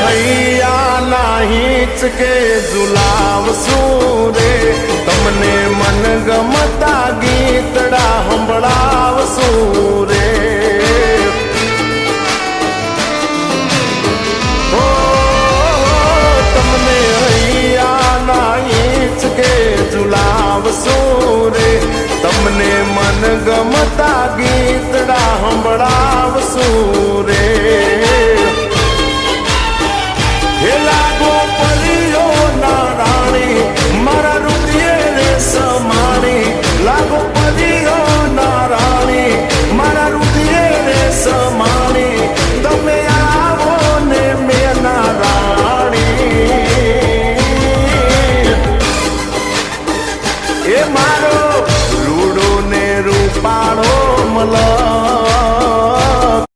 હૈયા નાહી કે ઝુલાવશું રે તમને મન ગમતા ગીતડા સંભળાવશું રે ઓ તમને હૈયા નાહી કે ઝુલાવશું રે તમને મન ગમતા ગીતડા સંભળાવશું